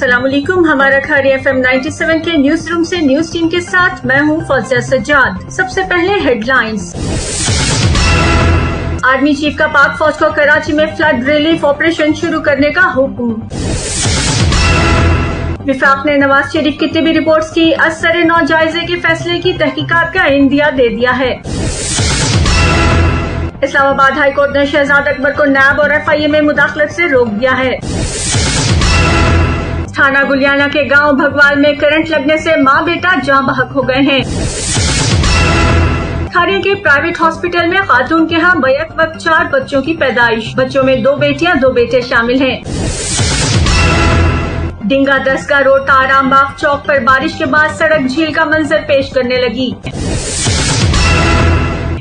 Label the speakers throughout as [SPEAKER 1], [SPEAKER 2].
[SPEAKER 1] अस्सलाम वालेकुम। हमारा खारी FM 97 के न्यूज रूम से न्यूज टीम के साथ मैं हूँ फौजिया सज्जाद। सबसे पहले हेडलाइंस। आर्मी चीफ का पाक फौज को कराची में फ्लड रिलीफ ऑपरेशन शुरू करने का हुक्म। विफाक ने नवाज शरीफ की तिबी रिपोर्ट्स की असर नौ जायजे के फैसले की तहकीकात का इंदिया दे दिया है। इस्लामाबाद हाई कोर्ट ने शहजाद अकबर को नैब और FIA में मुदाखलत से रोक दिया है। थाना गुलियाना के गांव भगवाल में करंट लगने से मां बेटा जान बहक हो गए हैं। खारिया के प्राइवेट हॉस्पिटल में खातून के यहाँ बैक वक्त 4 बच्चों की पैदाइश। बच्चों में 2 बेटियां 2 बेटे शामिल हैं। डिंगा दसगा रोड ताराम बाग चौक पर बारिश के बाद सड़क झील का मंजर पेश करने लगी।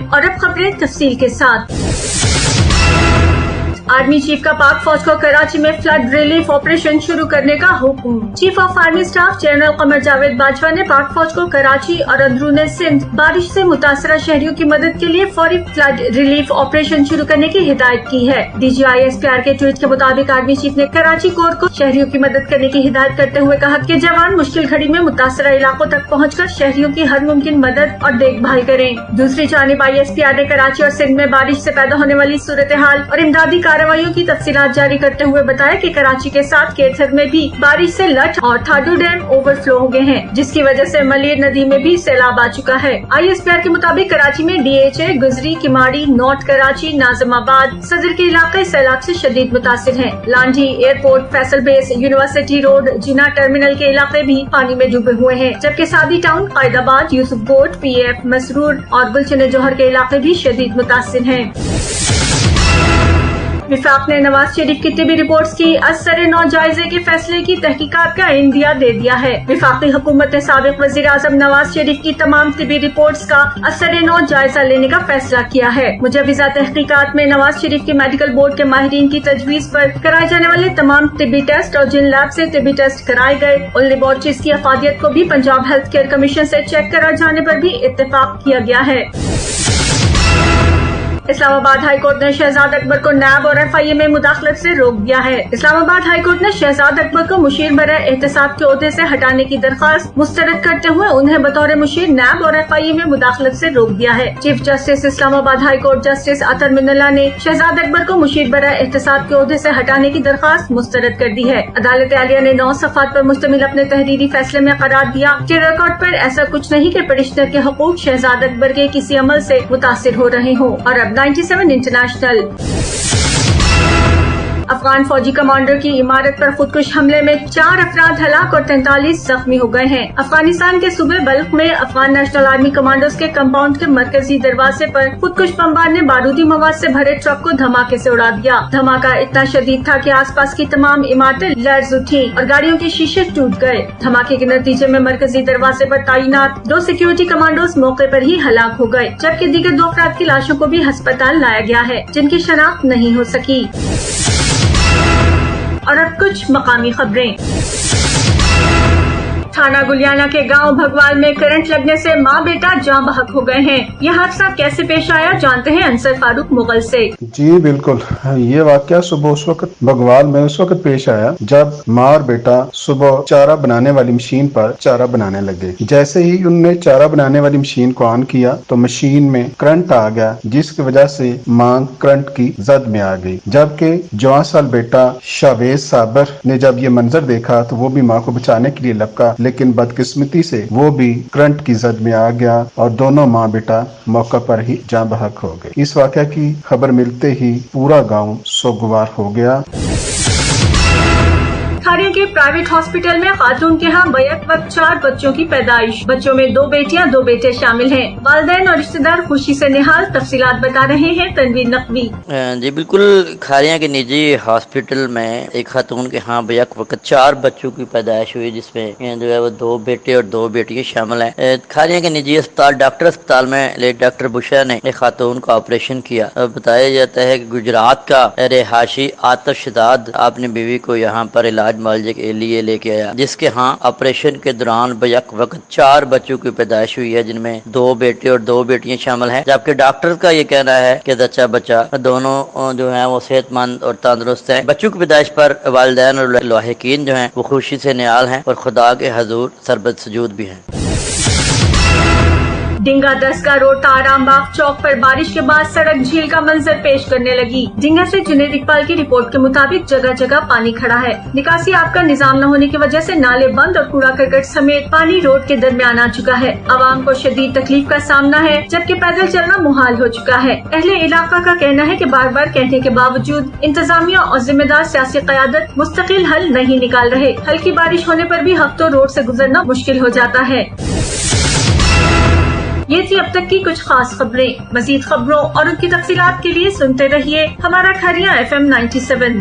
[SPEAKER 1] और अब खबरें तफसील के साथ। आर्मी चीफ का पाक फौज को कराची में फ्लड रिलीफ ऑपरेशन शुरू करने का हुक्म। Chief of army staff general Qamar Javed Bajwa ने पाक फौज को कराची और अंदरून सिंध बारिश से मुतासरा शहरियों की मदद के लिए फौरी फ्लड रिलीफ ऑपरेशन शुरू करने की हिदायत की है। DGI SPR के ट्वीट के मुताबिक आर्मी चीफ ने कराची कोर को शहरियों की मदद करने की हिदायत करते हुए कहा कि जवान मुश्किल घड़ी में मुतासरा इलाकों तक पहुँचकर शहरियों की हर मुमकिन मदद और देखभाल करें। दूसरी जानिब ISPR ने कराची और सिंध में बारिश से पैदा होने वाली सूरत हाल और इमदादी कार्रवाइयों की तफसीलात जारी करते हुए बताया कि कराची के साथ केथर में भी बारिश से लठ और थाडू डैम ओवरफ्लो हो गए हैं, जिसकी वजह से मलिर नदी में भी सैलाब आ चुका है। ISPR के मुताबिक कराची में DHA, गुजरी, किमाड़ी, नॉर्थ कराची, नाजमाबाद, सदर के इलाके सैलाब से शदीद मुतासिर हैं। Landhi airport, Faisal base, university road, Jinnah terminal के इलाके भी पानी में डूबे हुए हैं, जबकि सादी टाउन, कायदाबाद, यूसुफ गोट, PF, मसरूर और गुलशन जोहर के इलाके भी शदीद मुतासिर हैं। विफाक ने नवाज शरीफ की तिबी रिपोर्ट्स की असर नौ जायजे के फैसले की तहकीकात का इंदिया दे दिया है। विफाकी हुकूमत ने साबिक वजीर आजम नवाज शरीफ की तमाम तिबी रिपोर्ट्स का असर नौ जायजा लेने का फैसला किया है। मुजव्विजा तहकीकात में नवाज शरीफ के मेडिकल बोर्ड के माहिरीन की तजवीज पर कराए जाने वाले तमाम तिबी टेस्ट और जिन लैब से तिबी टेस्ट कराए गए उन लेबोरेटरीज की अफादियत को भी पंजाब हेल्थ केयर कमीशन से चेक कराए जाने पर भी इत्तेफाक किया गया है। इस्लामाबाद हाई कोर्ट ने शहजाद अकबर को नैब और FIA में मुदाखलत से रोक दिया है। इस्लामाबाद हाई कोर्ट ने शहजाद अकबर को मुशीर बराए एहतसाब के ओहदे से हटाने की दरखास्त मुस्तरद करते हुए उन्हें बतौर मुशीर नैब और FIA में मुदाखलत से रोक दिया है। Chief justice Islamabad high court justice Athar Minallah ने शहजाद अकबर को मुशीर बराए एहतसाब के ओहदे से हटाने की दरखास्त मुस्तरद कर दी है। अदालत आलिया ने 9 सफ़ात पर मुश्तमिल अपने तहरीरी फैसले में करार दिया कि रिकॉर्ड पर ऐसा कुछ नहीं कि पेटिशनर के हुकूक शहजाद अकबर के किसी अमल से मुतासिर हो रहे हों। और अब 97 इंटरनेशनल। अफगान फौजी कमांडर की इमारत पर खुदकुश हमले में 4 अफराद हलाक और 43 जख्मी हो गए हैं। अफगानिस्तान के सूबे बल्ख में अफगान नेशनल आर्मी कमांडोज के कंपाउंड के मरकजी दरवाजे पर खुदकुश बमबार ने बारूदी मवाद से भरे ट्रक को धमाके से उड़ा दिया। धमाका इतना शदीद था कि आसपास की तमाम इमारतें लर्ज उठी और गाड़ियों के शीशे टूट गए। धमाके के नतीजे में मरकजी दरवाजे पर तैनात 2 सिक्योरिटी कमांडोज मौके पर ही हलाक हो गए, जबकि दीगर 2 अफराद की लाशों को भी अस्पताल लाया गया है, जिनकी शनाख्त नहीं हो सकी। और अब कुछ मकामी खबरें। थाना गुलियाना के गांव भगवाल में करंट लगने से मां बेटा जान बहक हो गए हैं। यह हादसा कैसे पेश आया, जानते हैं अंसर फारूक मुगल से।
[SPEAKER 2] जी बिल्कुल, ये वाकया सुबह उस वक्त भगवाल में उस वक्त पेश आया जब माँ और बेटा सुबह चारा बनाने वाली मशीन पर चारा बनाने लगे। जैसे ही उनने चारा बनाने वाली मशीन को ऑन किया तो मशीन में करंट आ गया, जिसकी वजह से माँ करंट की जद में आ गई। जबकि 14 साल बेटा शावेज साबर ने जब ये मंजर देखा तो वो भी माँ को बचाने के लिए लपका, लेकिन बदकिस्मती से वो भी करंट की जद में आ गया और दोनों माँ बेटा मौका पर ही जान बहक हो गए। इस वाकया की खबर मिलते ही पूरा गांव सोगवार हो गया।
[SPEAKER 1] खारिया के प्राइवेट हॉस्पिटल में खातून के यहाँ बैक वक्त 4 बच्चों की पैदाइश। बच्चों में 2 बेटियां 2 बेटे शामिल हैं। वालिदैन और रिश्तेदार खुशी से निहाल। तफसीलात बता रहे हैं तनवीर नकवी।
[SPEAKER 3] जी बिल्कुल, खारिया के निजी हॉस्पिटल में एक खातून के यहाँ बैक वक्त 4 बच्चों की पैदाइश हुई, जिसमें जो है वो 2 बेटे और 2 बेटियां शामिल हैं। खारिया के निजी अस्पताल डॉक्टर अस्पताल में लेट डॉक्टर बुशा ने एक खातून का ऑपरेशन किया। बताया जाता है कि गुजरात का रिहायशी आतिश शहजाद अपनी बीवी को यहाँ पर इलाज शहद मुआवजे के लिए लेके आया, जिसके यहाँ ऑपरेशन के दौरान बैक वक्त 4 बच्चों की पैदाइश हुई है, जिनमें 2 बेटे और 2 बेटियां शामिल हैं। जबकि डॉक्टर का ये कहना है कि जच्चा बच्चा दोनों जो है वो सेहतमंद और तंदुरुस्त हैं। बच्चों की पैदाइश पर वालिदैन और लाहिकीन जो हैं वो खुशी से निहाल हैं और खुदा के हजूर सरबत सजूद भी हैं।
[SPEAKER 1] डिंगा दसगा रोड तारामबाग चौक पर बारिश के बाद सड़क झील का मंजर पेश करने लगी। डिंगा से जुनेद इकबाल की रिपोर्ट के मुताबिक जगह जगह पानी खड़ा है। निकासी आप का निजाम न होने की वजह से नाले बंद और कूड़ा करकट समेत पानी रोड के दरमियान आ चुका है। आवाम को शदीद तकलीफ का सामना है, जबकि पैदल चलना मुहाल हो चुका है। अहले इलाका का कहना है कि बार बार कहने के बावजूद इंतजामिया और जिम्मेदार सियासी क़यादत मुस्तकिल हल नहीं निकाल रहे। हल्की बारिश होने पर भी हफ्तों रोड से गुजरना मुश्किल हो जाता है। ये थी अब तक की कुछ खास खबरें। मजीद खबरों और उनकी तफसीलात के लिए सुनते रहिए हमारा खरिया FM 97।